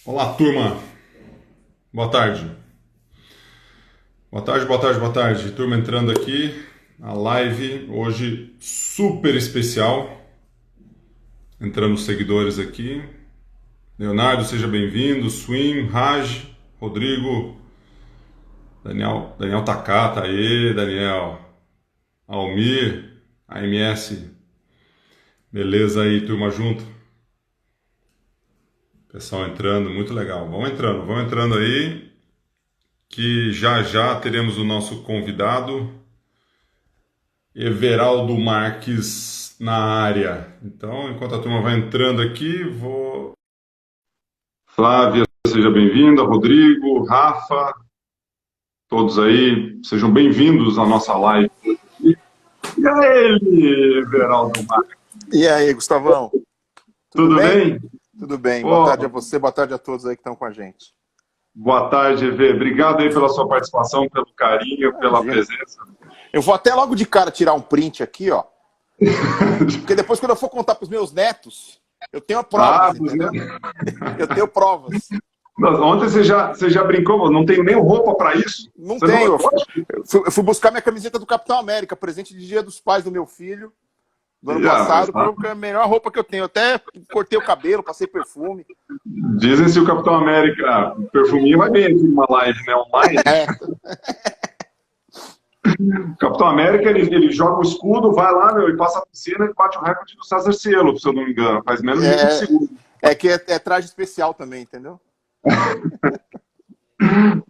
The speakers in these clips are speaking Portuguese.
Olá, turma. Boa tarde. Boa tarde, boa tarde, boa tarde. Turma entrando aqui. A live hoje super especial. Entrando os seguidores aqui. Leonardo, seja bem-vindo. Swim, Raj, Rodrigo, Daniel Takata, aí, Daniel. Almir, AMS. Beleza aí, turma junto. Pessoal entrando, muito legal. Vão entrando aí, que já já teremos o nosso convidado. Everaldo Marques na área. Então, enquanto a turma vai entrando aqui, vou. Flávia, seja bem-vinda. Rodrigo, Rafa, todos aí, sejam bem-vindos à nossa live. E aí, Everaldo Marques, E aí, Gustavão? Tudo tudo bem? bem? Tudo bem. Boa tarde a Pô, você, boa tarde a todos aí que estão com a gente. boa tarde, Evê. Obrigado aí pela sua participação, pelo carinho, pela Imagina. presença. Eu vou até logo de cara tirar um print aqui, ó. Porque depois, quando eu for contar para os meus netos, eu tenho Ah, provas, entendeu? Eu tenho provas. ontem você já brincou, não tem nem roupa para isso? Não Você não. tenho. Eu fui buscar minha camiseta do Capitão América, presente de Dia dos Pais do meu filho, do ano Já, mas passado, porque é a melhor roupa que eu tenho. Eu até cortei o cabelo, passei perfume. dizem se o Capitão América, o perfuminho vai bem aqui numa live, né, online. É, O Capitão América, ele joga o escudo, vai lá, meu, e passa a piscina e bate o recorde do César Cielo, se eu não me engano. Faz menos de 20 é, segundos. que é traje especial também, entendeu?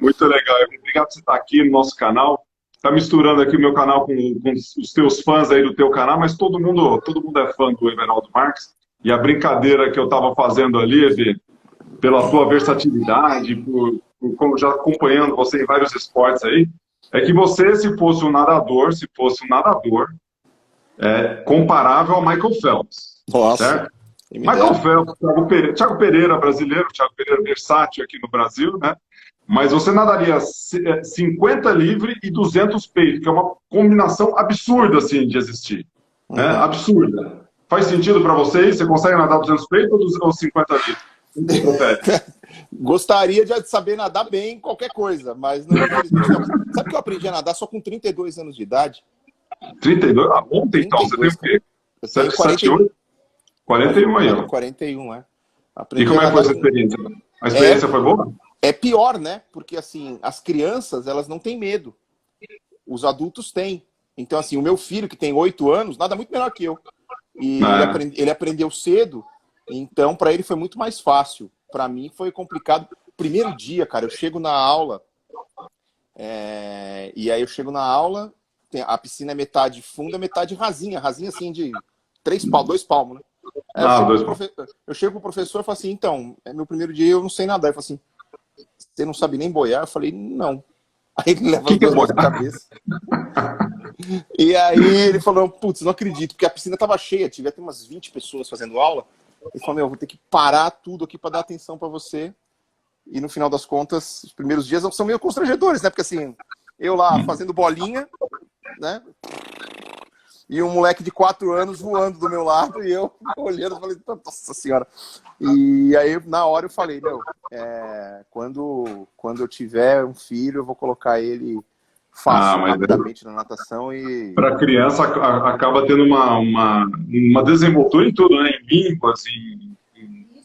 Muito legal. Obrigado por você estar aqui no nosso canal. Tá misturando aqui o meu canal com os teus fãs aí do teu canal, mas todo mundo é fã do Everaldo Marques. E a brincadeira que eu estava fazendo ali, Evê, pela tua versatilidade, por como já acompanhando você em vários esportes aí, é que você, se fosse um nadador, comparável ao Michael Phelps, Nossa, certo? quem me Michael dera. Phelps, Thiago Pereira brasileiro, Thiago Pereira versátil aqui no Brasil, né? Mas você nadaria 50 livre e 200 peito, que é uma combinação absurda, assim, de existir. Né? Uhum. Absurda. Faz sentido para vocês? Você consegue nadar 200 peito ou 50 livre? O que você prefere? Gostaria de saber nadar bem em qualquer coisa, mas não, infelizmente não. Sabe que eu aprendi a nadar só com 32 anos de idade? 32? Ah, ontem então. Você tem 32, o cara. quê? Eu tenho 78? 41. 41 aí, ó. 41, é. E Aprendi a como é que foi nadar essa com... experiência? A É, experiência foi boa? é pior, né? Porque, assim, as crianças, elas não têm medo. Os adultos têm. Então, assim, o meu filho, que tem 8 anos, nada muito melhor que eu. E É. ele aprendeu cedo, então, para ele foi muito mais fácil. Para mim foi complicado. Primeiro dia, cara, eu chego na aula. E aí eu chego na aula, a piscina é metade funda, metade rasinha, rasinha assim de 3 palmos, 2 palmos, né? Aí Ah, dois pontos. eu chego pro professor e falo assim, então, é meu primeiro dia e eu não sei nadar. Ele falo assim, você não sabe nem boiar? Eu falei, não. Aí ele O leva que as que é duas bom? mãos na cabeça. E aí ele falou, putz, não acredito, porque a piscina tava cheia, tive até umas 20 pessoas fazendo aula. Ele falou, meu, eu vou ter que parar tudo aqui para dar atenção para você. E no final das contas, os primeiros dias são meio constrangedores, né? Porque assim, eu lá fazendo bolinha, né? E um moleque de 4 anos voando do meu lado e eu olhando, falei, nossa senhora. E aí, na hora, eu falei, meu, quando eu tiver um filho, eu vou colocar ele Ah, fácil, mas rapidamente na natação e... para a criança acaba tendo uma desenvoltura em tudo, né? Em línguas, em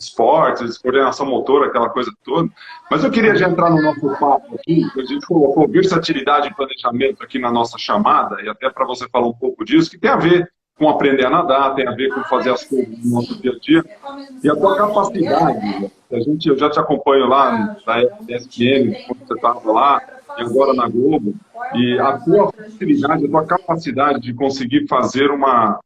esportes, coordenação motora, aquela coisa toda. Mas eu queria já entrar no nosso papo aqui, que a gente colocou versatilidade e planejamento aqui na nossa chamada, e até para você falar um pouco disso, que tem a ver com aprender a nadar, tem a ver com fazer as coisas no nosso dia a dia, e a tua capacidade, eu já te acompanho lá na ESPN, quando você estava lá, e agora na Globo, e a tua facilidade, a tua capacidade de conseguir fazer uma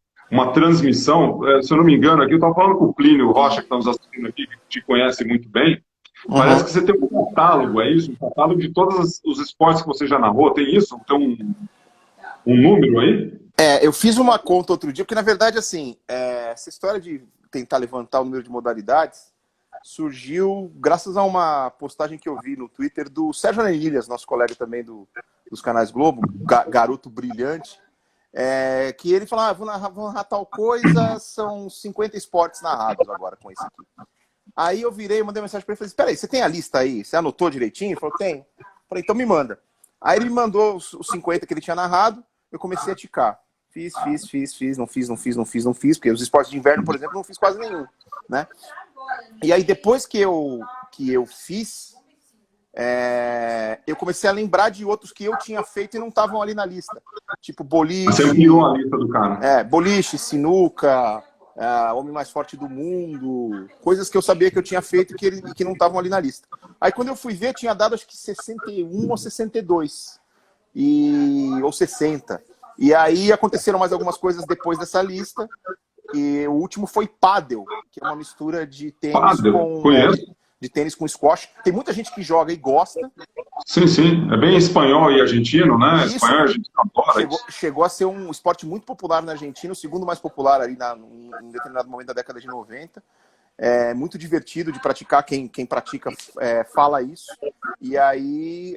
transmissão, se eu não me engano, aqui eu estava falando com o Plínio Rocha, que está nos assistindo aqui, que te conhece muito bem, parece Uhum. que você tem um catálogo, é isso? Um catálogo de todos os esportes que você já narrou, tem isso? Tem um número aí? Eu fiz uma conta outro dia, porque na verdade, assim, essa história de tentar levantar o número de modalidades surgiu graças a uma postagem que eu vi no Twitter do Sérgio Anelilhas, nosso colega também dos canais Globo, garoto brilhante, que ele falou, vou narrar tal coisa, são 50 esportes narrados agora com esse aqui. Aí eu virei, mandei mensagem pra ele e falei, espera aí, você tem a lista aí? Você anotou direitinho? Ele falou, tenho. Falei, então me manda. Aí ele me mandou os 50 que ele tinha narrado, eu comecei a ticar. Fiz, não fiz, porque os esportes de inverno, por exemplo, não fiz quase nenhum, né? E aí depois que eu fiz, eu comecei a lembrar de outros que eu tinha feito e não estavam ali na lista. Tipo boliche... Você virou a lista do cara. Boliche, sinuca, Homem Mais Forte do Mundo, coisas que eu sabia que eu tinha feito e que não estavam ali na lista. Aí quando eu fui ver, tinha dado acho que 61 ou 62, ou 60. E aí aconteceram mais algumas coisas depois dessa lista, e o último foi pádel, que é uma mistura de tênis de tênis com squash. Tem muita gente que joga e gosta. Sim, sim. É bem espanhol e argentino, né? Isso, espanhol e argentino adora chegou a ser um esporte muito popular na Argentina, o segundo mais popular ali em determinado momento da década de 90. É muito divertido de praticar, quem pratica fala isso. E aí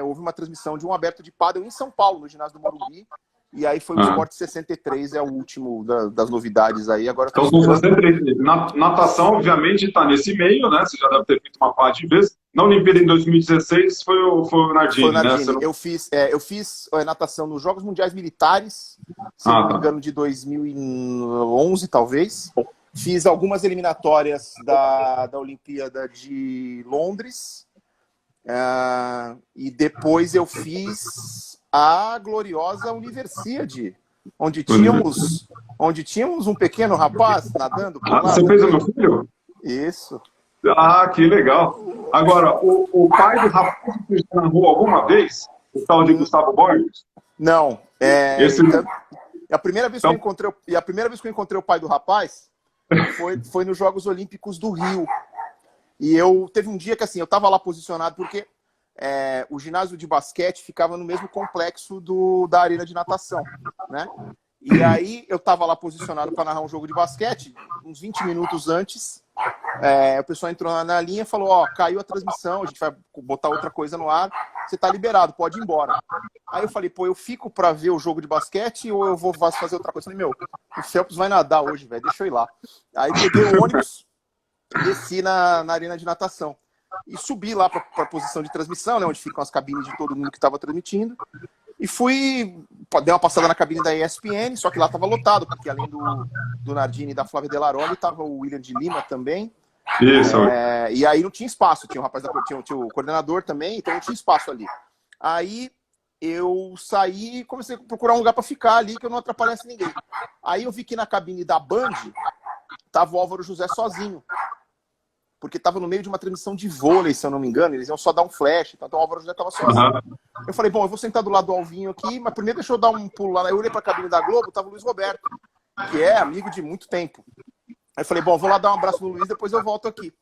houve uma transmissão de um aberto de pádel em São Paulo, no ginásio do Morumbi. E aí foi o Esporte 63, é o último das novidades aí. Agora então são 63. Natação, obviamente, está nesse meio, né? Você já deve ter feito uma parte de vezes. Na Olimpíada em 2016 foi o Nardini, né? Não... Eu fiz natação nos Jogos Mundiais Militares, se não me engano, de 2011, talvez. Fiz algumas eliminatórias da Olimpíada de Londres. E depois eu fiz a gloriosa Universiade, onde tínhamos um pequeno rapaz nadando por lá. Você fez o meu filho? Isso. Que legal. Agora, o pai do rapaz que você narrou alguma vez? O tal de Gustavo Borges? Não. A primeira vez que eu encontrei o pai do rapaz foi nos Jogos Olímpicos do Rio. E teve um dia que assim, eu estava lá posicionado, porque o ginásio de basquete ficava no mesmo complexo da arena de natação, né? E aí eu estava lá posicionado para narrar um jogo de basquete, uns 20 minutos antes, o pessoal entrou na linha e falou, caiu a transmissão, a gente vai botar outra coisa no ar, você tá liberado, pode ir embora. Aí eu falei, eu fico para ver o jogo de basquete ou eu vou fazer outra coisa? Eu falei, o Phelps vai nadar hoje, velho, deixa eu ir lá. Aí peguei o ônibus, desci na arena de natação e subi lá para a posição de transmissão, né, onde ficam as cabines de todo mundo que estava transmitindo. E dei uma passada na cabine da ESPN, só que lá estava lotado, porque além do Nardini e da Flávia Delaroli, estava o William de Lima também. Isso. E aí não tinha espaço, tinha o coordenador também, então não tinha espaço ali. Aí eu saí e comecei a procurar um lugar para ficar ali, que eu não atrapalhasse ninguém. Aí eu vi que na cabine da Band estava o Álvaro José sozinho, porque estava no meio de uma transmissão de vôlei, se eu não me engano, eles iam só dar um flash, então o Álvaro José estava sozinho. Eu falei, eu vou sentar do lado do Alvinho aqui, mas primeiro deixa eu dar um pulo lá. Eu olhei para a cabine da Globo, estava o Luiz Roberto, que é amigo de muito tempo. Aí eu falei, vou lá dar um abraço no Luiz, depois eu volto aqui.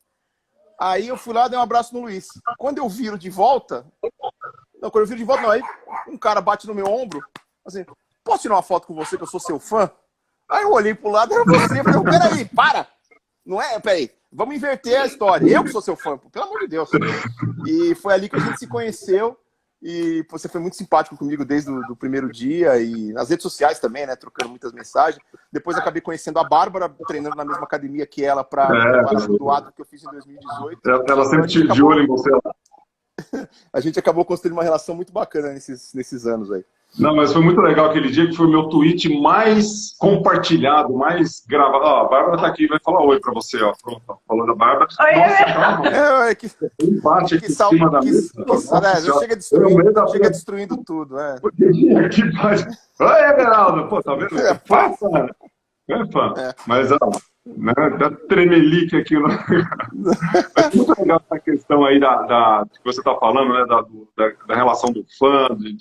Aí eu fui lá, dei um abraço no Luiz. Quando eu viro de volta, aí um cara bate no meu ombro, assim, posso tirar uma foto com você, que eu sou seu fã? Aí eu olhei pro lado, era você, eu falei, peraí, para! Não é? Peraí, vamos inverter a história. Eu que sou seu fã, pelo amor de Deus. E foi ali que a gente se conheceu. E você foi muito simpático comigo desde o primeiro dia. E nas redes sociais também, né? Trocando muitas mensagens. Depois acabei conhecendo a Bárbara, treinando na mesma academia que ela para preparação do ato que eu fiz em 2018. Ela sempre te de olho em você lá. A gente acabou construindo uma relação muito bacana nesses anos aí. Não, mas foi muito legal aquele dia, que foi o meu tweet mais compartilhado, mais gravado. A Bárbara tá aqui, vai falar oi pra você, ó. Pronto, falou da Bárbara. Nossa, calma. Que cima da mesa. Chega destruindo tudo. Oi, Everaldo. Pô, tá vendo? Mas, dá tremelique aqui. É muito legal essa questão aí que você está falando, né, da relação do fã, de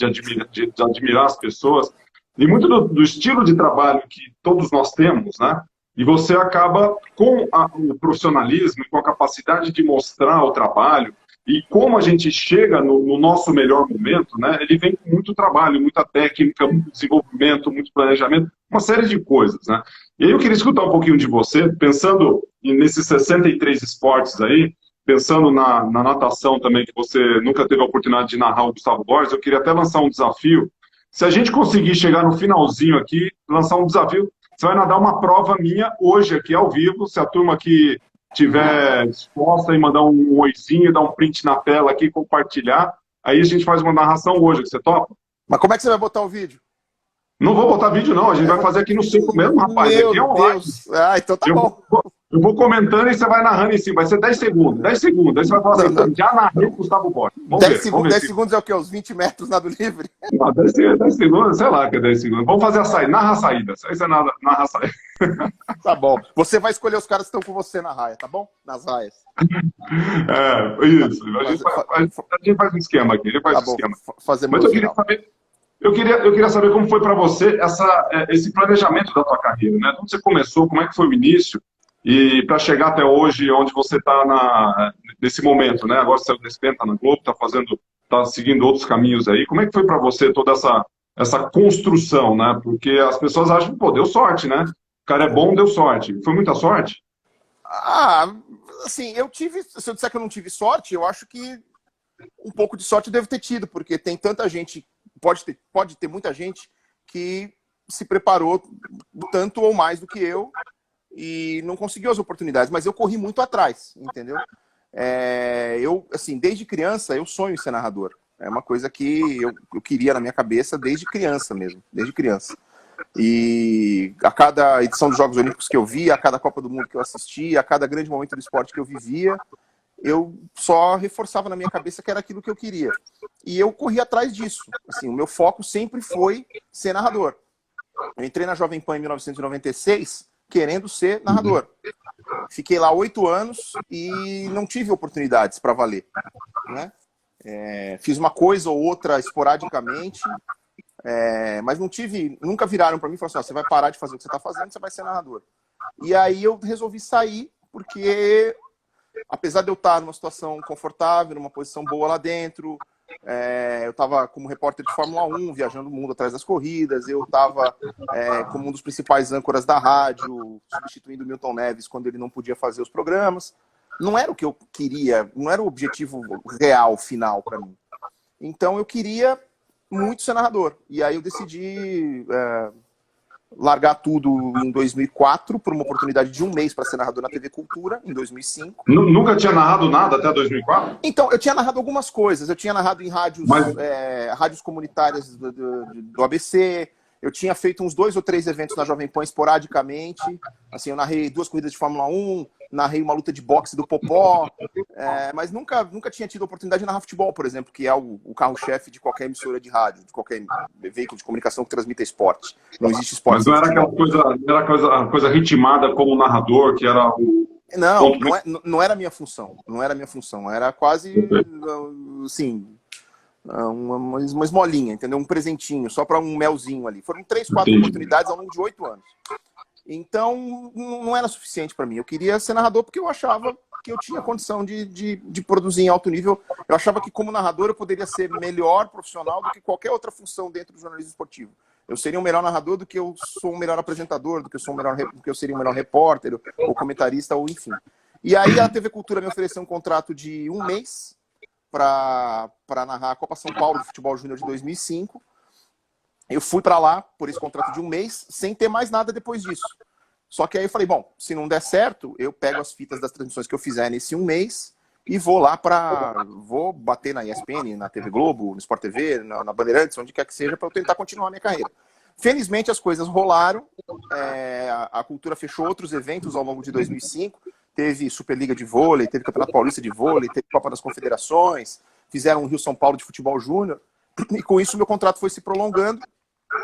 admirar as pessoas, e muito do estilo de trabalho que todos nós temos, né? E você acaba, com o profissionalismo, com a capacidade de mostrar o trabalho, e como a gente chega no nosso melhor momento, né? Ele vem com muito trabalho, muita técnica, muito desenvolvimento, muito planejamento, uma série de coisas, né? E aí eu queria escutar um pouquinho de você, pensando nesses 63 esportes aí, pensando na natação também, que você nunca teve a oportunidade de narrar o Gustavo Borges, eu queria até lançar um desafio. Se a gente conseguir chegar no finalzinho aqui, lançar um desafio, você vai nadar uma prova minha hoje aqui ao vivo, se a turma aqui tiver disposta em mandar um oizinho, dar um print na tela aqui, compartilhar, aí a gente faz uma narração hoje, você topa? Mas como é que você vai botar o vídeo? Não vou botar vídeo, não. A gente vai fazer aqui no seco mesmo, rapaz. Meu Aqui é online. Deus. Ah, então tá bom. Eu vou comentando e você vai narrando em cima. Vai ser 10 segundos. 10 segundos. Aí você vai falar assim, não. Já narrei o Gustavo Borges. Vamos 10 ver. segundos, Vamos ver 10 segundos é o quê? Os 20 metros nado livre? Não, 10 segundos, sei lá que é 10 segundos. Vamos fazer a saída. Narra a saída. Aí você narra a saída. Tá bom. Você vai escolher os caras que estão com você na raia, tá bom? Nas raias. Isso. A gente faz um esquema aqui. A gente faz um esquema. Mas eu queria saber... Eu queria saber como foi para você esse planejamento da tua carreira, né? Como você começou, como é que foi o início e para chegar até hoje, onde você está nesse momento, né? Agora você saiu da ESPN, está na Globo, está seguindo outros caminhos aí. Como é que foi para você toda essa construção, né? Porque as pessoas acham, pô, deu sorte, né? O cara é bom, deu sorte. Foi muita sorte? Ah, assim, se eu disser que eu não tive sorte, eu acho que um pouco de sorte eu devo ter tido, porque tem tanta gente, pode ter muita gente que se preparou tanto ou mais do que eu e não conseguiu as oportunidades, mas eu corri muito atrás, entendeu? Assim, desde criança, eu sonho em ser narrador. É uma coisa que eu queria na minha cabeça desde criança mesmo, desde criança. E a cada edição dos Jogos Olímpicos que eu via, a cada Copa do Mundo que eu assistia, a cada grande momento do esporte que eu vivia, eu só reforçava na minha cabeça que era aquilo que eu queria. E eu corri atrás disso. Assim, o meu foco sempre foi ser narrador. Eu entrei na Jovem Pan em 1996 querendo ser narrador. Fiquei lá 8 anos e não tive oportunidades para valer, né? Fiz uma coisa ou outra esporadicamente, mas nunca viraram para mim e falaram assim, você vai parar de fazer o que você está fazendo, você vai ser narrador. E aí eu resolvi sair, porque apesar de eu estar numa situação confortável, numa posição boa lá dentro, eu estava como repórter de Fórmula 1, viajando o mundo atrás das corridas, eu estava como um dos principais âncoras da rádio, substituindo o Milton Neves quando ele não podia fazer os programas. Não era o que eu queria, não era o objetivo real, final para mim. Então eu queria muito ser narrador. E aí eu decidi largar tudo em 2004 por uma oportunidade de um mês para ser narrador na TV Cultura, em 2005. Nunca tinha narrado nada até 2004? Então, eu tinha narrado algumas coisas. Eu tinha narrado em rádios comunitárias do ABC. Eu tinha feito uns 2 ou 3 eventos na Jovem Pan esporadicamente. Assim, eu narrei 2 corridas de Fórmula 1, narrei uma luta de boxe do Popó, mas nunca tinha tido a oportunidade de narrar futebol, por exemplo, que é o carro-chefe de qualquer emissora de rádio, de qualquer veículo de comunicação que transmita esporte. Não existe esporte. Mas não era aquela coisa ritmada como narrador, que era o... Não era a minha função. Não era a minha função. Era quase, assim, uma esmolinha, entendeu? Um presentinho, só para um melzinho ali. Foram 3, 4 oportunidades ao longo de 8 anos. Então, não era suficiente para mim. Eu queria ser narrador porque eu achava que eu tinha condição de produzir em alto nível. Eu achava que, como narrador, eu poderia ser melhor profissional do que qualquer outra função dentro do jornalismo esportivo. Eu seria um melhor narrador do que eu sou um melhor apresentador, do que eu seria um melhor repórter, ou comentarista, ou enfim. E aí a TV Cultura me ofereceu um contrato de 1 mês para narrar a Copa São Paulo de Futebol Júnior de 2005. Eu fui para lá por esse contrato de 1 mês, sem ter mais nada depois disso. Só que aí eu falei, bom, se não der certo, eu pego as fitas das transmissões que eu fizer nesse 1 mês e vou lá vou bater na ESPN, na TV Globo, no Sport TV, na Bandeirantes, onde quer que seja, para eu tentar continuar a minha carreira. Felizmente as coisas rolaram, a Cultura fechou outros eventos ao longo de 2005, teve Superliga de Vôlei, teve Campeonato Paulista de Vôlei, teve Copa das Confederações, fizeram o Rio-São Paulo de Futebol Júnior, e com isso meu contrato foi se prolongando.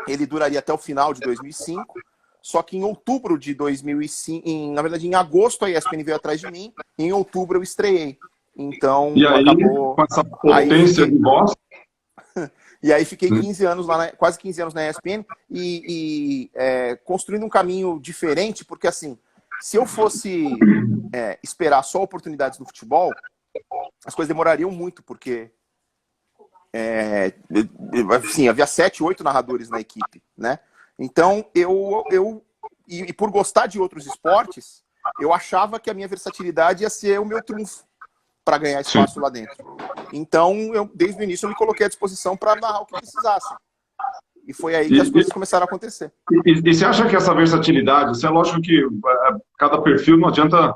Ele duraria até o final de 2005, só que em outubro de 2005, na verdade em agosto a ESPN veio atrás de mim, e em outubro eu estreiei. Então, e aí, acabou... com essa potência de voz... E aí fiquei 15 anos lá, quase 15 anos na ESPN, construindo um caminho diferente, porque assim, se eu fosse esperar só oportunidades no futebol, as coisas demorariam muito, porque assim, havia 7, 8 narradores na equipe, né? Então, e por gostar de outros esportes, eu achava que a minha versatilidade ia ser o meu trunfo para ganhar espaço lá dentro. Então, desde o início, eu me coloquei à disposição para narrar o que precisasse. E foi aí que as coisas começaram a acontecer. E você acha que essa versatilidade, isso é lógico que cada perfil não adianta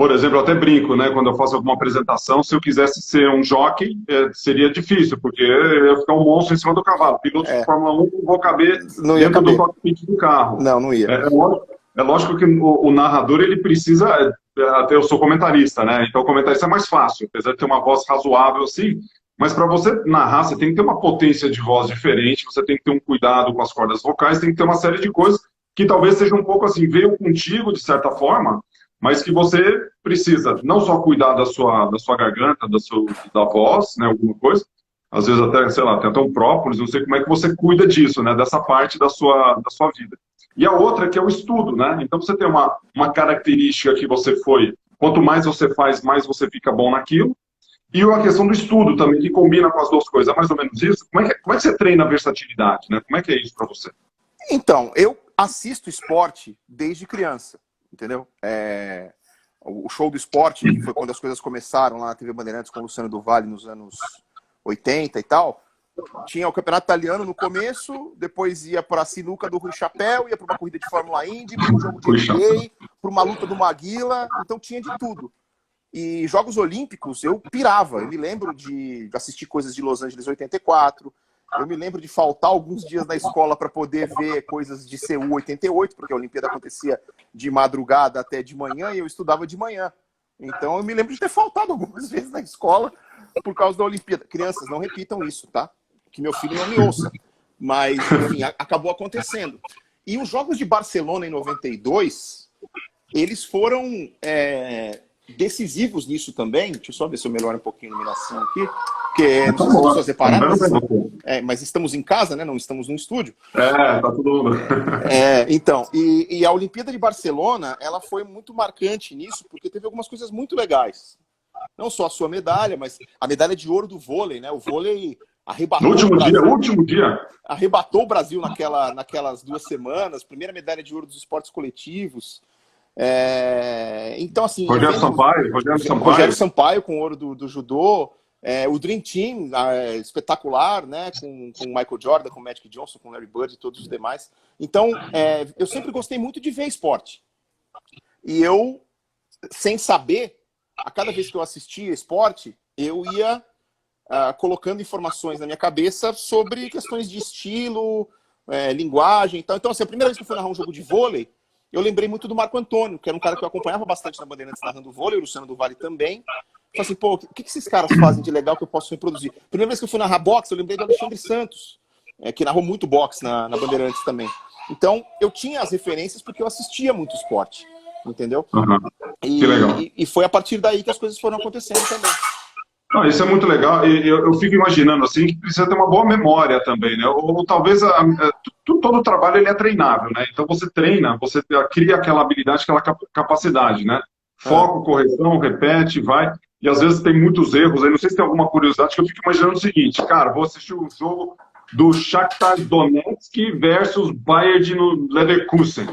Por exemplo, eu até brinco, né? Quando eu faço alguma apresentação, se eu quisesse ser um jockey, seria difícil, porque eu ia ficar um monstro em cima do cavalo. Pilotos de É, Fórmula 1 não vão caber não ia dentro do caber. cockpit do carro. Não, não ia. É lógico que o narrador, ele precisa... Até eu sou comentarista, né? Então, o comentarista é mais fácil, apesar de ter uma voz razoável assim. Mas para você narrar, você tem que ter uma potência de voz diferente, você tem que ter um cuidado com as cordas vocais, tem que ter uma série de coisas que talvez seja um pouco assim, veio contigo, de certa forma, mas que você precisa não só cuidar da sua garganta, da voz, né, alguma coisa, às vezes até, sei lá, tem até um própolis, não sei como é que você cuida disso, né, dessa parte da sua vida. E a outra que é o estudo, né, então você tem uma característica que você foi, quanto mais você faz, mais você fica bom naquilo, e a questão do estudo também, que combina com as duas coisas, é mais ou menos isso. Como é que você treina a versatilidade, né, como é que é isso para você? Então, eu assisto esporte desde criança, entendeu? O show do esporte, que foi quando as coisas começaram lá na TV Bandeirantes com o Luciano do Vale nos anos 80 e tal, tinha o campeonato italiano no começo, depois ia para a sinuca do Rui Chapéu, ia para uma corrida de Fórmula Indy, para um jogo de NBA, para uma luta do Maguila, então tinha de tudo. E Jogos Olímpicos, eu pirava. Eu me lembro de assistir coisas de Los Angeles 84. Eu me lembro de faltar alguns dias na escola para poder ver coisas de Seul 88, porque a Olimpíada acontecia de madrugada até de manhã e eu estudava de manhã. Então eu me lembro de ter faltado algumas vezes na escola por causa da Olimpíada. Crianças, não repitam isso, tá? Que meu filho não me ouça. Mas, enfim, acabou acontecendo. E os Jogos de Barcelona em 92, eles foram... decisivos nisso também. Deixa eu só ver se eu melhoro um pouquinho a iluminação aqui, porque não sei se as pessoas repararam, mas estamos em casa, né? Não estamos no estúdio. Tá tudo... Então, e a Olimpíada de Barcelona, ela foi muito marcante nisso, porque teve algumas coisas muito legais. Não só a sua medalha, mas a medalha de ouro do vôlei, né? O vôlei arrebatou no último dia. Arrebatou o Brasil naquelas 2 semanas, primeira medalha de ouro dos esportes coletivos. Então, assim... Rogério Sampaio com ouro do judô, o Dream Team, espetacular, né? Com o Michael Jordan, com o Magic Johnson, com o Larry Bird e todos os demais. Então, eu sempre gostei muito de ver esporte. E eu, sem saber, a cada vez que eu assistia esporte, eu ia colocando informações na minha cabeça sobre questões de estilo, linguagem e tal. Então, assim, a primeira vez que eu fui narrar um jogo de vôlei, eu lembrei muito do Marco Antônio, que era um cara que eu acompanhava bastante na Bandeirantes narrando vôlei, o Luciano do Vale também. Falei assim, pô, o que esses caras fazem de legal que eu posso reproduzir? Primeira vez que eu fui narrar boxe, eu lembrei do Alexandre Santos, que narrou muito boxe na Bandeirantes também. Então, eu tinha as referências porque eu assistia muito esporte, entendeu? Que legal. E foi a partir daí que as coisas foram acontecendo também. Não, isso é muito legal, e eu fico imaginando assim que precisa ter uma boa memória também, né? Ou talvez todo o trabalho ele é treinável, né? Então você treina, você cria aquela habilidade, aquela capacidade, né? Foco, correção, repete, vai. E às vezes tem muitos erros aí. Não sei se tem alguma curiosidade, que eu fico imaginando o seguinte, cara, vou assistir um jogo do Shakhtar Donetsk versus Bayern no Leverkusen.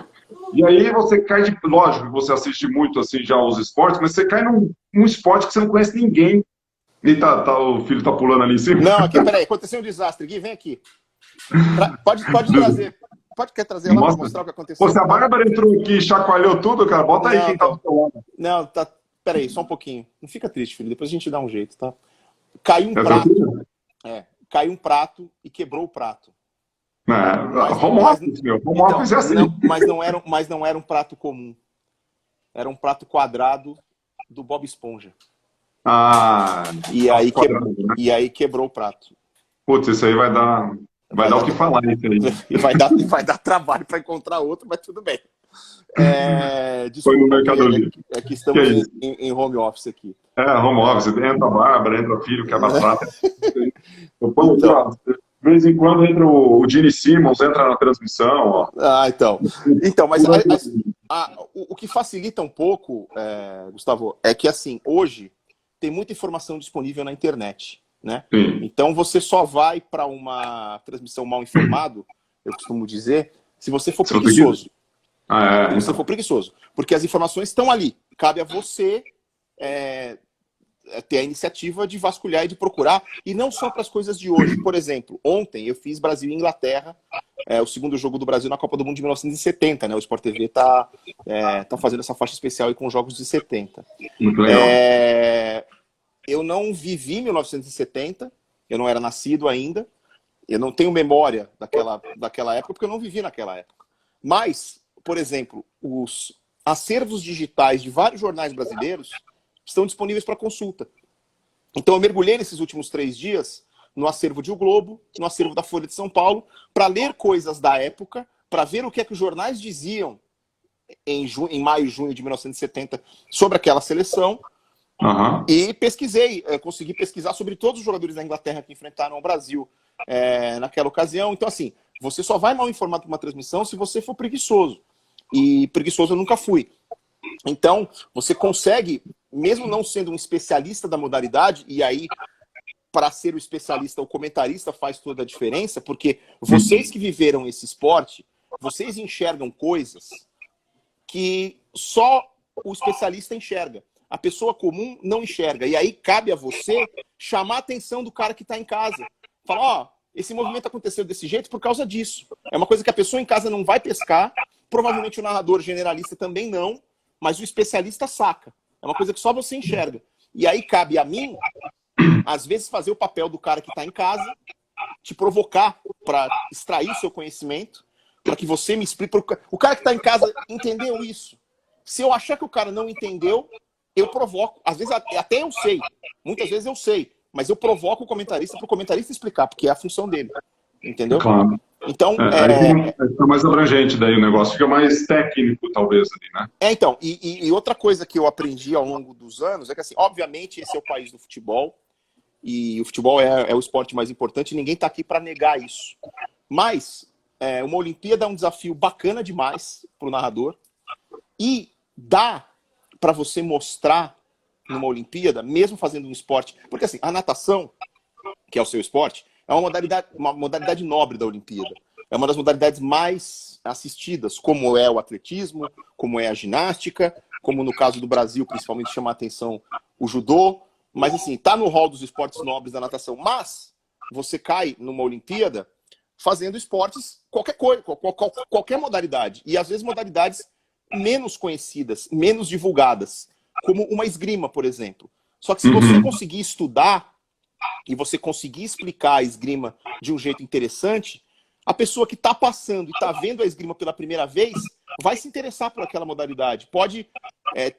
E aí você cai de... Lógico que você assiste muito assim já os esportes, mas você cai num esporte que você não conhece ninguém. E o filho tá pulando ali em cima? Não, aqui, peraí, aconteceu um desastre. Gui, vem aqui. Pode trazer. Quer trazer lá para mostrar o que aconteceu? Pô, se a Bárbara entrou aqui e chacoalhou tudo, cara, bota aí quem tá do seu lado. Não, tá. Peraí, só um pouquinho. Não fica triste, filho. Depois a gente dá um jeito, tá? Caiu um prato. Caiu um prato e quebrou o prato. Home office, meu. Home office é assim. Mas não era um prato comum. Era um prato quadrado do Bob Esponja. E aí quebrou o prato. Putz, isso aí vai dar o que falar. Isso aí. E vai dar trabalho para encontrar outro, mas tudo bem. Desculpa, foi no Mercado Livre. É que estamos em home office aqui. Home office. Entra a Bárbara, entra o filho, quebra a prata. De vez em quando entra o Gene Simmons, entra na transmissão. Ó. Então, mas o que facilita um pouco, Gustavo, é que assim, hoje tem muita informação disponível na internet, né? Então você só vai para uma transmissão mal informado, eu costumo dizer, se você for preguiçoso. Se você for preguiçoso. Porque as informações estão ali. Cabe a você ter a iniciativa de vasculhar e de procurar, e não só para as coisas de hoje. Por exemplo, ontem eu fiz Brasil e Inglaterra o segundo jogo do Brasil na Copa do Mundo de 1970, né? O Sport TV tá fazendo essa faixa especial aí com os jogos de 70. Muito legal. Eu não vivi 1970, eu não era nascido ainda, eu não tenho memória daquela época, porque eu não vivi naquela época. Mas, por exemplo, os acervos digitais de vários jornais brasileiros estão disponíveis para consulta. Então eu mergulhei nesses últimos 3 dias no acervo de O Globo, no acervo da Folha de São Paulo, para ler coisas da época, para ver o que é que os jornais diziam em maio e junho de 1970 sobre aquela seleção. Uhum. E pesquisei, consegui pesquisar sobre todos os jogadores da Inglaterra que enfrentaram o Brasil naquela ocasião. Então, assim, você só vai mal informado para uma transmissão se você for preguiçoso. E preguiçoso eu nunca fui. Então, você consegue, mesmo não sendo um especialista da modalidade, e aí, para ser o especialista, o comentarista faz toda a diferença, porque vocês que viveram esse esporte, vocês enxergam coisas que só o especialista enxerga. A pessoa comum não enxerga. E aí cabe a você chamar a atenção do cara que está em casa. Falar, esse movimento aconteceu desse jeito por causa disso. É uma coisa que a pessoa em casa não vai pescar, provavelmente o narrador generalista também não, mas o especialista saca. É uma coisa que só você enxerga. E aí cabe a mim, às vezes, fazer o papel do cara que está em casa, te provocar para extrair o seu conhecimento, para que você me explique. O cara que está em casa entendeu isso. Se eu achar que o cara não entendeu, eu provoco. Às vezes até eu sei. Muitas vezes eu sei. Mas eu provoco o comentarista para o comentarista explicar, porque é a função dele. Entendeu? Claro. Então, aí fica mais abrangente daí o negócio. Fica mais técnico, talvez, ali, né? Então. E outra coisa que eu aprendi ao longo dos anos é que, assim, obviamente, esse é o país do futebol. E o futebol é o esporte mais importante. E ninguém está aqui para negar isso. Mas uma Olimpíada é um desafio bacana demais para o narrador. E dá para você mostrar numa Olimpíada, mesmo fazendo um esporte... Porque assim, a natação, que é o seu esporte, é uma modalidade nobre da Olimpíada. É uma das modalidades mais assistidas, como é o atletismo, como é a ginástica, como no caso do Brasil, principalmente chama a atenção o judô. Mas assim, tá no rol dos esportes nobres da natação. Mas você cai numa Olimpíada fazendo esportes, qualquer coisa, qualquer modalidade. E às vezes modalidades menos conhecidas, menos divulgadas, como uma esgrima, por exemplo. Só que se você conseguir estudar e você conseguir explicar a esgrima de um jeito interessante, a pessoa que está passando e está vendo a esgrima pela primeira vez vai se interessar por aquela modalidade, pode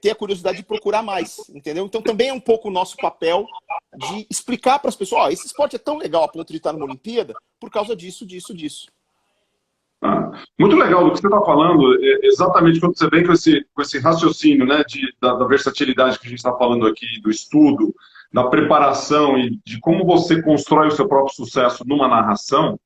ter a curiosidade de procurar mais, entendeu? Então também é um pouco o nosso papel de explicar para as pessoas, esse esporte é tão legal a ponto de estar numa Olimpíada por causa disso, disso, disso. Muito legal do que você está falando, exatamente quando você vem com esse raciocínio, né, da versatilidade que a gente está falando aqui, do estudo, da preparação e de como você constrói o seu próprio sucesso numa narração.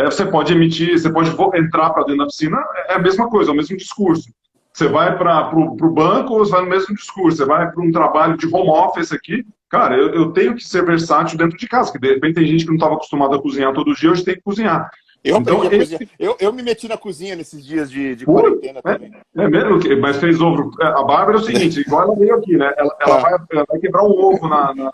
Você pode você pode entrar para dentro da piscina, é a mesma coisa, é o mesmo discurso. Você vai para o banco, você vai no mesmo discurso. Você vai para um trabalho de home office aqui, cara, eu tenho que ser versátil dentro de casa, porque de repente tem gente que não estava acostumada a cozinhar todo dia, hoje tem que cozinhar. Eu aprendi a cozinhar. Eu me meti na cozinha nesses dias de quarentena também. Mesmo? Mas fez ovo. A Bárbara é o seguinte, igual ela veio aqui, né? Ela vai quebrar um ovo na...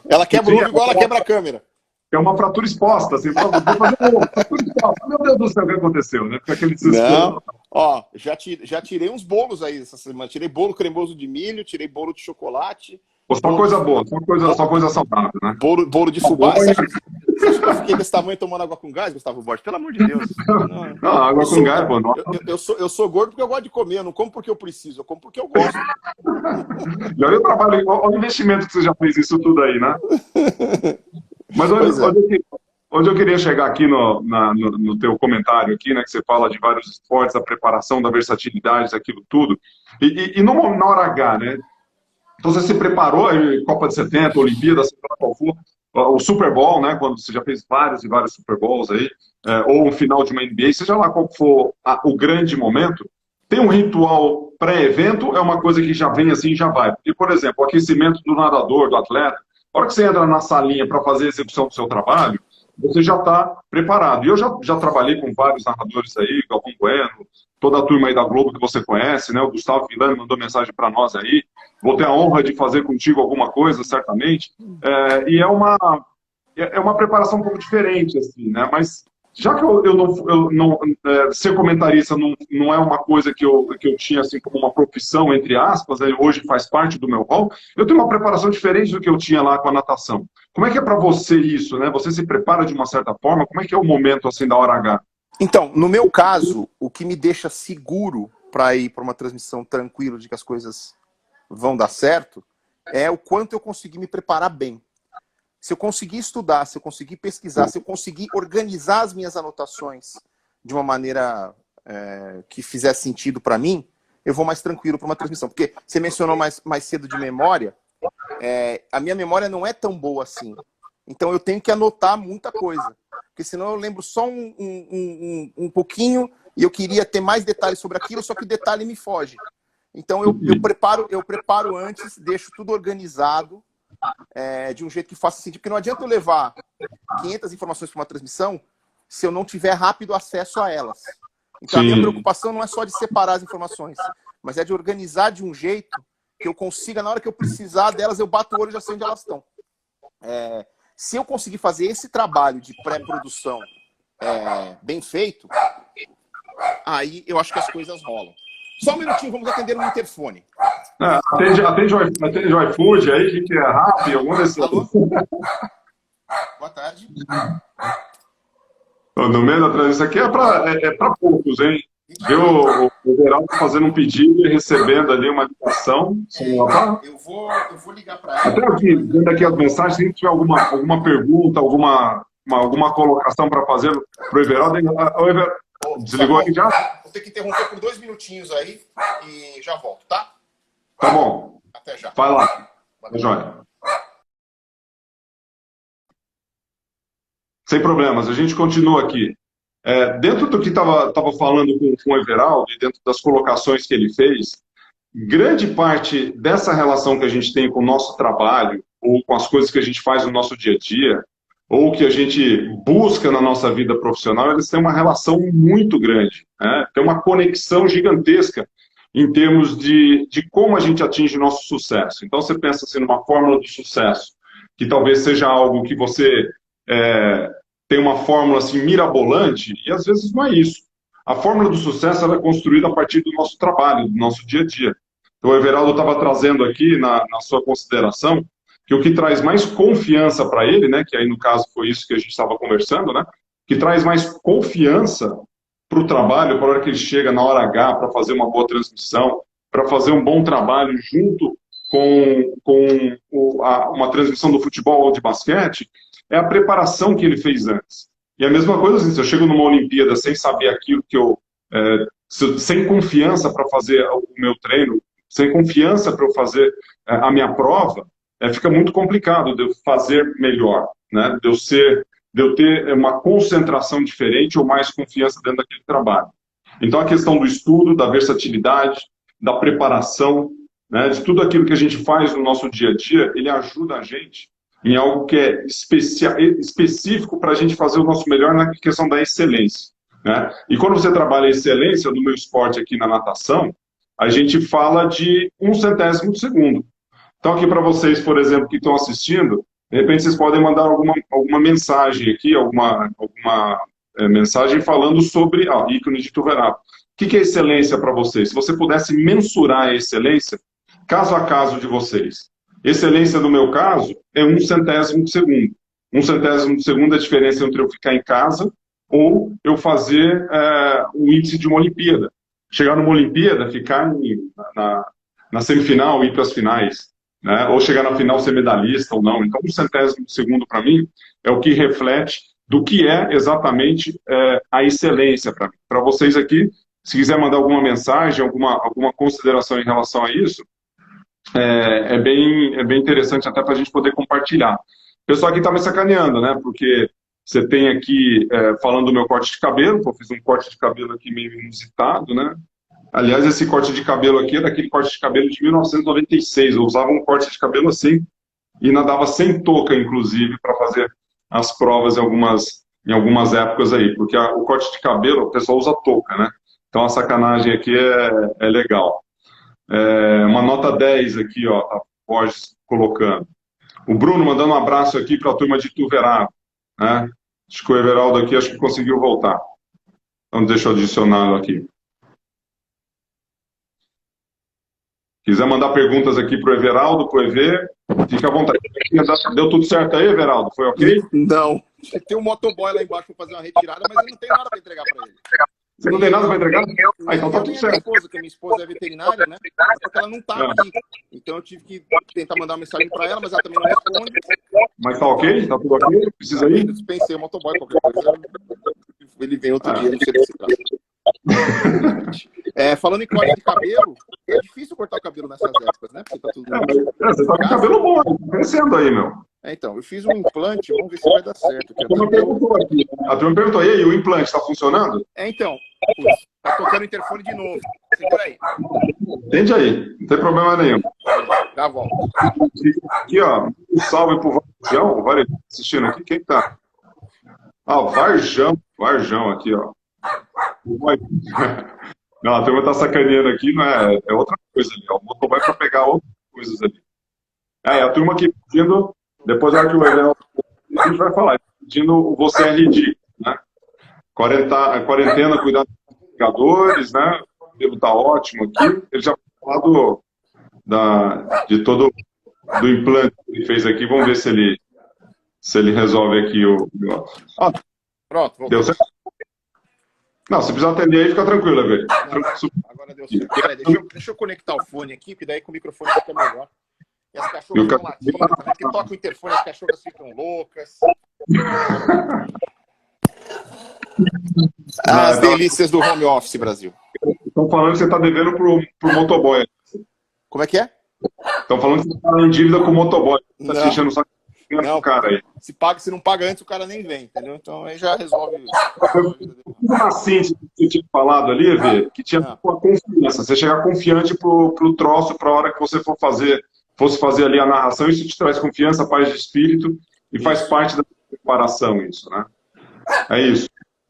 Ela quebra o ovo igual ela quebra a câmera. É uma fratura exposta, assim, vou fazer um ovo, fratura exposta. Meu Deus do céu, o que aconteceu, né? Porque aquele desespero... Ó, já tirei uns bolos aí essa semana. Tirei bolo cremoso de milho, tirei bolo de chocolate. Só coisa boa, só coisa saudável, né? Bolo de fubá. Você acha que eu fiquei desse tamanho tomando água com gás, Gustavo Borges? Pelo amor de Deus. Não, água com gás, pô. Eu sou gordo porque eu gosto de comer, eu não como porque eu preciso, eu como porque eu gosto. E olha o trabalho, olha o investimento que você já fez isso tudo aí, né? Mas onde eu queria chegar aqui no teu comentário aqui, né, que você fala de vários esportes, a preparação, da versatilidade, daquilo tudo, e na hora H, né? Então você se preparou, Copa de 70, Olimpíada, sei lá qual for, o Super Bowl, né, quando você já fez vários e vários Super Bowls aí, ou um final de uma NBA, seja lá qual for o grande momento, tem um ritual pré-evento, é uma coisa que já vem assim e já vai. E, por exemplo, o aquecimento do nadador, do atleta, na hora que você entra na salinha para fazer a execução do seu trabalho, você já está preparado. E eu já trabalhei com vários narradores aí, Galvão Bueno, toda a turma aí da Globo que você conhece, né? O Gustavo Villani mandou mensagem para nós aí. Vou ter a honra de fazer contigo alguma coisa, certamente. E é uma preparação um pouco diferente, assim, né? Mas já que ser comentarista não é uma coisa que eu tinha assim como uma profissão, entre aspas, né, hoje faz parte do meu rol, eu tenho uma preparação diferente do que eu tinha lá com a natação. Como é que é para você isso, né? Você se prepara de uma certa forma? Como é que é o momento assim da hora H? Então, no meu caso, o que me deixa seguro para ir para uma transmissão tranquilo de que as coisas vão dar certo é o quanto eu consegui me preparar bem. Se eu conseguir estudar, se eu conseguir pesquisar, se eu conseguir organizar as minhas anotações de uma maneira que fizer sentido para mim, eu vou mais tranquilo para uma transmissão. Porque você mencionou mais cedo de memória, a minha memória não é tão boa assim. Então eu tenho que anotar muita coisa. Porque senão eu lembro só um pouquinho e eu queria ter mais detalhes sobre aquilo, só que o detalhe me foge. Então eu preparo antes, deixo tudo organizado, de um jeito que faça sentido. Porque não adianta eu levar 500 informações para uma transmissão se eu não tiver rápido acesso a elas. Então a minha preocupação não é só de separar as informações, mas é de organizar de um jeito que eu consiga, na hora que eu precisar delas, eu bato o olho e já sei onde elas estão. Se eu conseguir fazer esse trabalho de pré-produção bem feito, aí eu acho que as coisas rolam. Só um minutinho, vamos atender um interfone. Atende o iFood aí, que é Rappi, algum desses. Alô? Boa tarde. No meio da transição, isso aqui é para poucos, hein? Viu o Everaldo fazendo um pedido e recebendo ali uma ligação. Eu vou ligar para ela. Até aqui, vendo aqui as mensagens, se tiver alguma pergunta, alguma colocação para fazer para o Everaldo. Desligou aqui já? Vou ter que interromper por 2 minutinhos aí e já volto, tá? Tá bom. Até já. Vai lá. Joia. Sem problemas, a gente continua aqui. Dentro do que estava falando com o Everaldo, e dentro das colocações que ele fez, grande parte dessa relação que a gente tem com o nosso trabalho, ou com as coisas que a gente faz no nosso dia a dia, ou que a gente busca na nossa vida profissional, eles têm uma relação muito grande, né? Tem uma conexão gigantesca em termos de como a gente atinge o nosso sucesso. Então, você pensa assim, numa fórmula do sucesso, que talvez seja algo que você tem uma fórmula assim, mirabolante, e às vezes não é isso. A fórmula do sucesso ela é construída a partir do nosso trabalho, do nosso dia a dia. Então, o Everaldo estava trazendo aqui, na sua consideração, que o que traz mais confiança para ele, né, que aí no caso foi isso que a gente estava conversando, né, que traz mais confiança para o trabalho, para a hora que ele chega na hora H, para fazer uma boa transmissão, para fazer um bom trabalho junto com uma transmissão do futebol ou de basquete, é a preparação que ele fez antes. E a mesma coisa, assim, se eu chego numa Olimpíada sem saber aquilo que sem confiança para fazer o meu treino, sem confiança para eu fazer a minha prova, fica muito complicado de eu fazer melhor, né? De eu ter uma concentração diferente ou mais confiança dentro daquele trabalho. Então, a questão do estudo, da versatilidade, da preparação, né, de tudo aquilo que a gente faz no nosso dia a dia, ele ajuda a gente em algo que é específico para a gente fazer o nosso melhor na questão da excelência, né? E quando você trabalha a excelência no meu esporte aqui na natação, a gente fala de 1/100º de segundo. Então, aqui para vocês, por exemplo, que estão assistindo, de repente vocês podem mandar alguma mensagem aqui, alguma mensagem falando sobre ícone de Tuverato. O que é excelência para vocês? Se você pudesse mensurar a excelência, caso a caso de vocês. Excelência, no meu caso, é 1/100º de segundo. 1/100º de segundo é a diferença entre eu ficar em casa ou eu fazer o índice de uma Olimpíada. Chegar numa Olimpíada, ficar na semifinal e ir para as finais, né? Ou chegar na final ser medalhista ou não. Então, 1/100º de segundo, para mim, é o que reflete do que é exatamente a excelência para mim. Para vocês aqui, se quiser mandar alguma mensagem, alguma consideração em relação a isso, é bem interessante até para a gente poder compartilhar. O pessoal aqui está me sacaneando, né? Porque você tem aqui, falando do meu corte de cabelo, eu fiz um corte de cabelo aqui meio inusitado, né? Aliás, esse corte de cabelo aqui é daquele corte de cabelo de 1996. Eu usava um corte de cabelo assim e nadava sem touca, inclusive, para fazer as provas em algumas épocas aí. Porque o corte de cabelo, o pessoal usa touca, né? Então a sacanagem aqui é legal. Uma nota 10 aqui, ó, a Borges colocando. O Bruno mandando um abraço aqui para a turma de Tuverato, né? Acho que o Everaldo aqui acho que conseguiu voltar. Então deixa eu adicioná-lo aqui. Quiser mandar perguntas aqui para o Everaldo, para o EV, fica à vontade. Deu tudo certo aí, Everaldo? Foi ok? Não. Tem um motoboy lá embaixo para fazer uma retirada, mas eu não tenho nada para entregar para ele. Você não tem nada para entregar? Ah, então tá tudo certo. Minha esposa é veterinária, né? Só que ela não tá aqui. Então eu tive que tentar mandar uma mensagem para ela, mas ela também não responde. Mas tá ok? Tá tudo ok? Precisa ir? Eu dispensei o motoboy, qualquer coisa. Ele vem outro dia, não sei se trata. Falando em corte de cabelo, é difícil cortar o cabelo nessas épocas, né? Porque tá tudo... Você tá com cabelo bom, tá crescendo aí, meu. Então, eu fiz um implante, vamos ver se vai dar certo. A turma perguntou aqui. A turma perguntou, e aí, o implante tá funcionando? Então, tá tocando o interfone de novo. Segura aí. Entende aí, não tem problema nenhum. Já volto. Aqui, ó, um salve pro Varjão. Olha, assistindo aqui, quem que tá? Ah, o Varjão aqui, ó. Não, a turma tá sacaneando aqui, não é outra coisa ali, ó. O motoboy para pegar outras coisas ali. A turma aqui pedindo, depois a hora que o Everaldo a gente vai falar, pedindo o Você RD, né? Quarentena, cuidado dos ligadores, né? O cabelo tá ótimo aqui. Ele já falou de todo do implante que ele fez aqui. Vamos ver se ele resolve aqui o. Pronto, deu certo? Não, se precisar atender aí, fica tranquilo, velho. Agora deu certo. Peraí, deixa eu conectar o fone aqui, que daí com o microfone fica melhor. E as cachorras ficam latindo, tá vendo? Que toca o interfone, as cachorras ficam loucas. As delícias do home office, Brasil. Estão falando que você está devendo pro motoboy. Como é que é? Estão falando que você está em dívida com o motoboy. Tá assistindo só não, cara aí. Se não paga antes, o cara nem vem, entendeu? Então aí já resolve isso. Uma síntese que você tinha falado ali, Evê, que tinha a confiança. Você chegar confiante pro troço, para a hora que você fosse fazer ali a narração, isso te traz confiança, paz de espírito, e faz parte da preparação isso, né? É isso.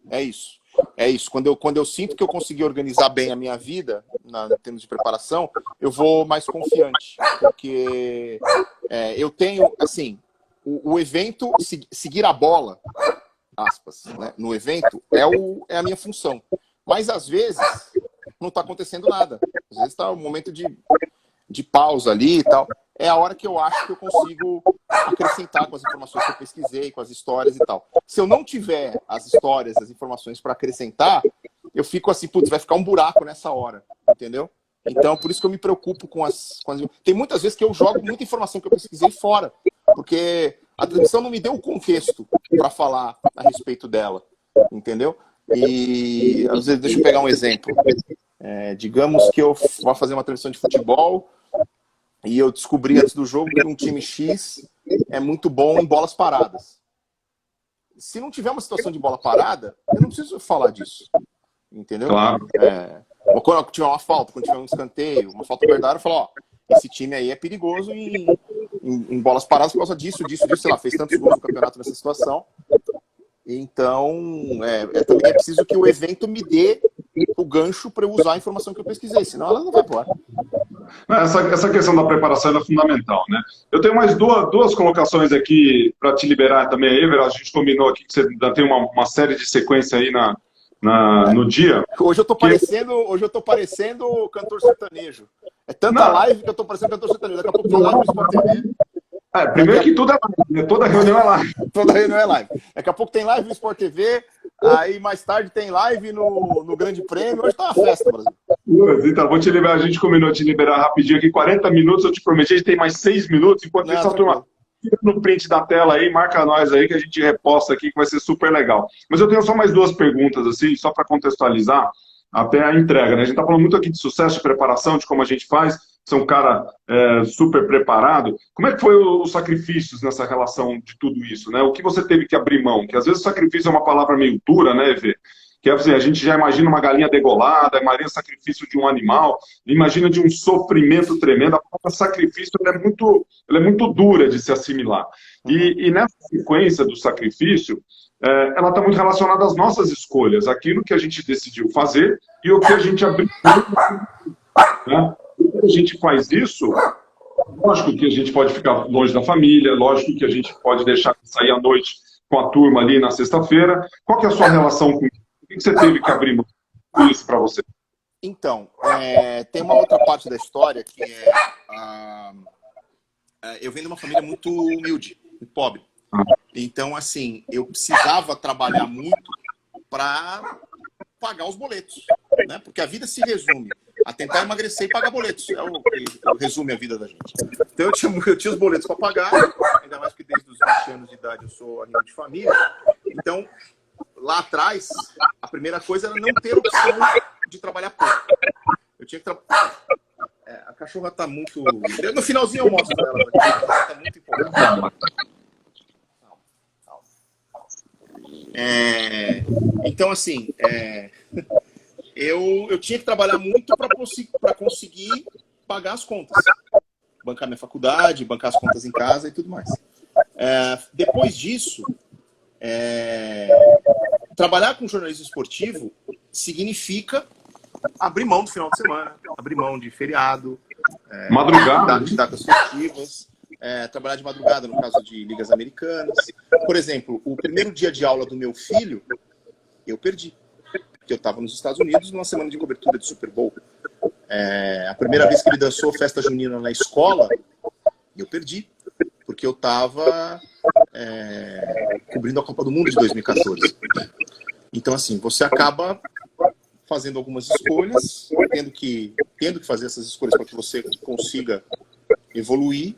É isso. É isso. Quando eu sinto que eu consegui organizar bem a minha vida, em termos de preparação, eu vou mais confiante. Porque eu tenho, assim, o evento, seguir a bola, aspas, né, no evento, é a minha função. Mas, às vezes, não está acontecendo nada. Às vezes está um momento de pausa ali e tal. É a hora que eu acho que eu consigo acrescentar com as informações que eu pesquisei, com as histórias e tal. Se eu não tiver as histórias, as informações para acrescentar, eu fico assim, putz, vai ficar um buraco nessa hora, entendeu? Então, por isso que eu me preocupo com as... Tem muitas vezes que eu jogo muita informação que eu pesquisei fora, porque a transmissão não me deu o contexto para falar a respeito dela, entendeu? E, às vezes, deixa eu pegar um exemplo. Digamos que eu vá fazer uma transmissão de futebol e eu descobri antes do jogo que um time X é muito bom em bolas paradas. Se não tiver uma situação de bola parada, eu não preciso falar disso. Entendeu? Claro. Quando tiver uma falta, quando tiver um escanteio, uma falta verdade, eu falo, ó, esse time aí é perigoso em bolas paradas por causa disso, sei lá, fez tantos gols no campeonato nessa situação. Então, também é preciso que o evento me dê o gancho para eu usar a informação que eu pesquisei, senão ela não vai pro ar. Essa questão da preparação é fundamental, né? Eu tenho mais duas colocações aqui para te liberar também aí, Everaldo. A gente combinou aqui que você ainda tem uma série de sequência aí no dia. Hoje eu tô parecendo cantor sertanejo. É tanta live que eu tô parecendo cantor sertanejo. Daqui a pouco tem live no Sport TV. Primeiro que tudo é live, né? Toda reunião é live. Toda reunião é live. Daqui a pouco tem live no Sport TV, aí mais tarde tem live no Grande Prêmio. Hoje tá uma festa, Brasil. Então, vou te liberar, a gente combinou de liberar rapidinho aqui, 40 minutos, eu te prometi, a gente tem mais 6 minutos, enquanto isso, a turma tira no print da tela aí, marca nós aí que a gente reposta aqui, que vai ser super legal. Mas eu tenho só mais duas perguntas, assim, só para contextualizar até a entrega, né? A gente tá falando muito aqui de sucesso, de preparação, de como a gente faz, você é um cara super preparado. Como é que foi os sacrifícios nessa relação de tudo isso, né? O que você teve que abrir mão? Que às vezes sacrifício é uma palavra meio dura, né, Evê? Que assim, a gente já imagina uma galinha degolada, imagina o sacrifício de um animal, imagina de um sofrimento tremendo. A palavra sacrifício ela é muito dura de se assimilar. E nessa sequência do sacrifício, ela está muito relacionada às nossas escolhas, aquilo que a gente decidiu fazer e o que a gente abriu mão, né? Quando a gente faz isso, lógico que a gente pode ficar longe da família, lógico que a gente pode deixar de sair à noite com a turma ali na sexta-feira. Qual que é a sua relação com isso? O que você teve que abrir mão com isso para você? Então, tem uma outra parte da história que é... eu venho de uma família muito humilde, muito pobre. Então, assim, eu precisava trabalhar muito para pagar os boletos, né? Porque a vida se resume a tentar emagrecer e pagar boletos. É o que resume a vida da gente. Então, eu tinha os boletos para pagar, ainda mais que desde os 20 anos de idade eu sou amigo de família. Então, lá atrás, a primeira coisa era não ter opção de trabalhar pouco. Eu tinha que trabalhar. A cachorra tá muito... No finalzinho eu mostro ela. Ela tá muito empolgada. Então, assim, eu tinha que trabalhar muito para conseguir pagar as contas. Bancar minha faculdade, bancar as contas em casa e tudo mais. Depois disso, trabalhar com jornalismo esportivo significa abrir mão do final de semana, abrir mão de feriado, madrugada, de datas festivas, trabalhar de madrugada no caso de ligas americanas. Por exemplo, o primeiro dia de aula do meu filho, eu perdi. Porque eu estava nos Estados Unidos numa semana de cobertura de Super Bowl. A primeira vez que ele dançou festa junina na escola, eu perdi. Porque eu estava cobrindo a Copa do Mundo de 2014. Então, assim, você acaba fazendo algumas escolhas, tendo que fazer essas escolhas para que você consiga evoluir,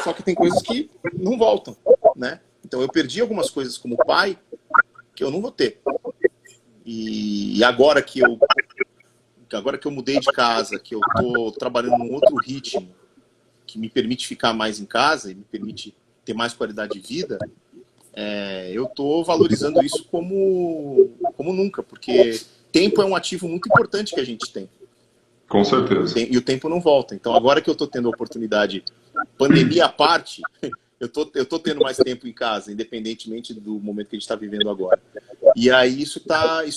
só que tem coisas que não voltam, né? Então eu perdi algumas coisas como pai que eu não vou ter. E agora que eu mudei de casa, que eu estou trabalhando num outro ritmo, que me permite ficar mais em casa e me permite ter mais qualidade de vida, eu estou valorizando isso como nunca, porque tempo é um ativo muito importante que a gente tem. Com certeza. E o tempo não volta. Então, agora que eu estou tendo a oportunidade, pandemia à parte, eu tô tendo mais tempo em casa, independentemente do momento que a gente está vivendo agora. E aí isso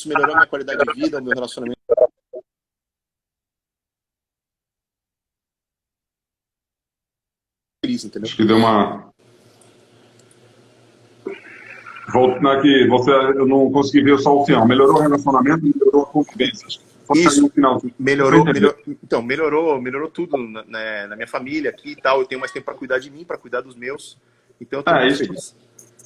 melhorou a minha qualidade de vida, o meu relacionamento. Entendeu? Acho que deu uma... Voltando aqui, eu não consegui ver só o final. Melhorou o relacionamento, melhorou a convivência. Isso, no final. melhorou tudo na minha família aqui e tal. Eu tenho mais tempo para cuidar de mim, para cuidar dos meus. Então eu estou muito feliz.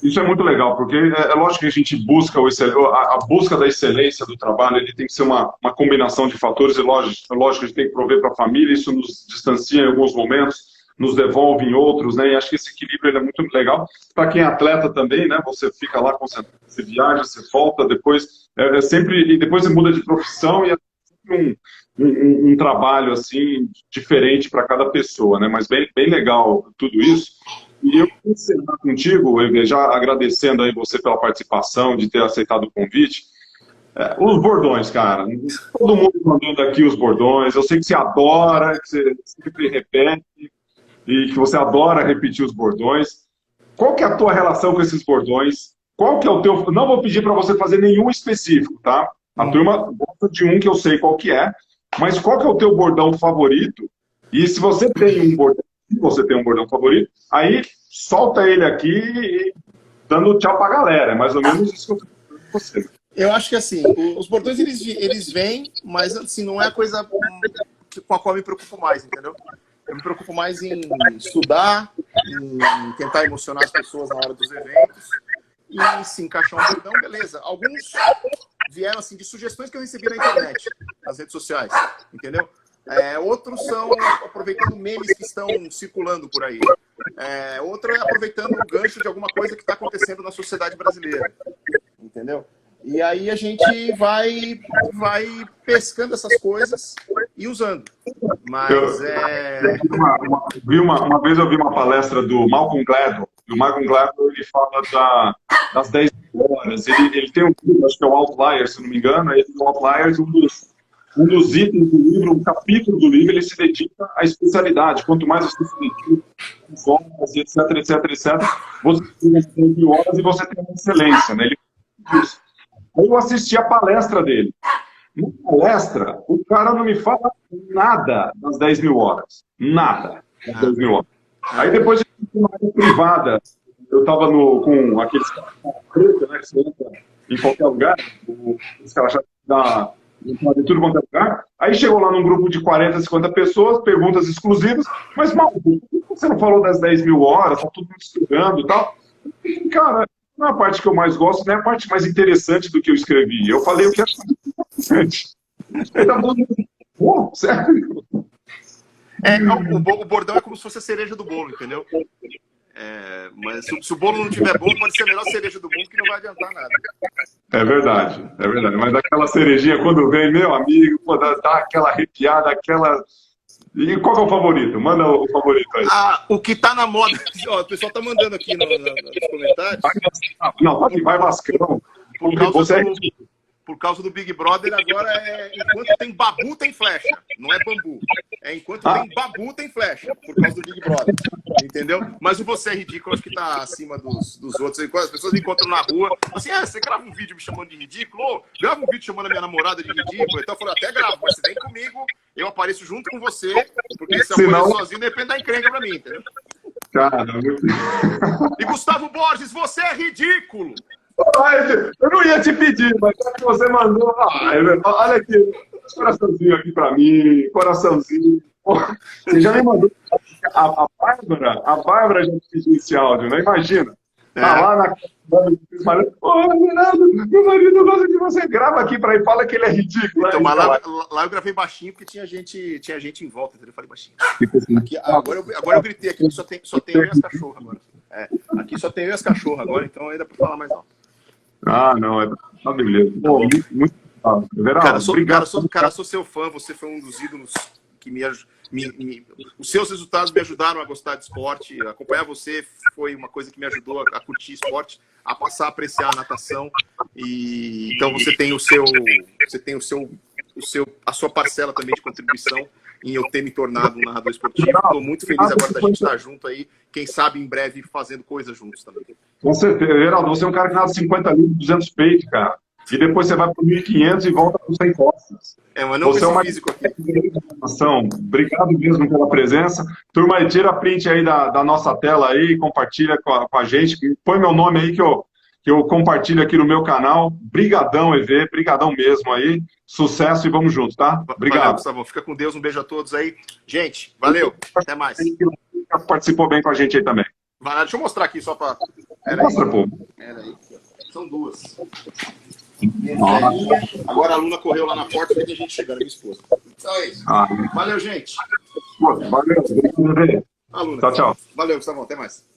Isso é muito legal, porque é lógico que a gente busca a busca da excelência do trabalho, ele tem que ser uma combinação de fatores, e lógico, a gente tem que prover para a família, isso nos distancia em alguns momentos, nos devolve em outros, né? E acho que esse equilíbrio é muito legal. Para quem é atleta também, né? Você fica lá concentrado, você viaja, você volta, depois e depois você muda de profissão e é sempre um trabalho assim diferente para cada pessoa, né? Mas bem legal tudo isso. E eu queria encerrar contigo, Eber, já agradecendo aí você pela participação, de ter aceitado o convite. Os bordões, cara. Todo mundo mandando aqui os bordões. Eu sei que você adora, que você sempre repete e que você adora repetir os bordões. Qual que é a tua relação com esses bordões? Qual que é o teu... Não vou pedir para você fazer nenhum específico, tá? A turma gosta de um que eu sei qual que é, mas qual que é o teu bordão favorito? E se você tem um bordão favorito, aí solta ele aqui dando tchau pra galera. É mais ou menos isso que eu tô falando com você. Eu acho que assim, os bordões eles vêm, mas assim, não é a coisa com a qual eu me preocupo mais, entendeu? Eu me preocupo mais em estudar, em tentar emocionar as pessoas na hora dos eventos, e se encaixar um bordão, beleza. Alguns vieram assim de sugestões que eu recebi na internet, nas redes sociais, entendeu? Outros são aproveitando memes que estão circulando por aí. Outro é aproveitando o gancho de alguma coisa que está acontecendo na sociedade brasileira, entendeu? E aí a gente vai pescando essas coisas e usando. Mas Uma vez eu vi uma palestra do Malcolm Gladwell. E o Malcolm Gladwell, ele fala das 10 horas. Ele tem um livro, acho que é o Outliers, se não me engano. Aí o Outliers, um dos itens do livro, um capítulo do livro, ele se dedica à especialidade. Quanto mais você se dedica, horas, etc, você tem 10 mil horas e você tem uma excelência, né? Ele fala isso. Eu assisti a palestra dele. Na palestra, o cara não me fala nada das 10 mil horas. Nada das 10 mil horas. Aí depois a gente tem uma área privada eu tava com aqueles caras pretos, né, que você entra em qualquer lugar, os caras já dá de tudo quanto é lugar. Aí chegou lá num grupo de 40, 50 pessoas, perguntas exclusivas, mas, Mauro, por que você não falou das 10 mil horas, tá todo mundo estudando e tal? Cara, não é a parte que eu mais gosto, não é a parte mais interessante do que eu escrevi. Eu falei o que é interessante. Ele tá falando, pô, sério? O bordão é como se fosse a cereja do bolo, entendeu? Mas se o bolo não tiver bom, pode ser a melhor cereja do mundo que não vai adiantar nada. É verdade. Mas aquela cerejinha, quando vem, meu amigo, pô, dá aquela arrepiada, aquela... E qual é o favorito? Manda o favorito aí. O que tá na moda... Ó, o pessoal tá mandando aqui nos comentários. Vai Vascão. Por causa do Big Brother, agora enquanto tem babu, tem flecha. Não é bambu. Enquanto tem babu, tem flecha. Por causa do Big Brother. Entendeu? Mas o Você é Ridículo, acho que tá acima dos outros. As pessoas me encontram na rua, assim, você grava um vídeo me chamando de ridículo? Ou grava um vídeo chamando a minha namorada de ridículo? Então eu falo, até gravo, mas você vem comigo, eu apareço junto com você, porque se eu aparecer sozinho, depende da encrenca pra mim, entendeu? Cara, E Gustavo Borges, você é ridículo! Eu não ia te pedir, mas já que você mandou, olha aqui, coraçãozinho aqui pra mim, coraçãozinho. Você já me mandou. A Bárbara já te pediu esse áudio, né? Imagina. Tá lá na casa, meu marido gosta de você, grava aqui pra ele, fala que ele é ridículo. Então, mas lá eu gravei baixinho porque tinha gente em volta, então eu falei baixinho. Aqui, agora eu gritei, aqui só tem eu e as cachorras agora. Aqui só tem eu e as cachorras agora, então ainda pra falar mais alto. Não, tá beleza. Pô, muito Cara, sou seu fã, você foi um dos ídolos que os seus resultados me ajudaram a gostar de esporte. Acompanhar você foi uma coisa que me ajudou a curtir esporte, a passar a apreciar a natação. E então você tem a sua parcela também de contribuição em eu ter me tornado um narrador esportivo. Estou muito feliz agora da gente estar junto aí. Quem sabe em breve fazendo coisas juntos também. Com certeza. Geraldo, você é um cara que nada 50 livros, 200 peitos, cara. E depois você vai para 1.500 e volta para 100 costas. Mas não você é uma físico aqui. Obrigado mesmo pela presença. Turma, tira print aí da nossa tela aí, compartilha com a gente. Põe meu nome aí que eu compartilho aqui no meu canal. Brigadão, EV, brigadão mesmo aí. Sucesso e vamos juntos, tá? Obrigado. Valeu, Gustavo. Fica com Deus, um beijo a todos aí. Gente, valeu. Até mais. Participou bem com a gente aí também. Vai, deixa eu mostrar aqui só para... Mostra, pô. Peraí. São duas. Agora a Luna correu lá na porta e tem gente chegando, minha esposa. Então é isso. Valeu, gente. Valeu. Luna. Tchau. Valeu, Gustavo. Até mais.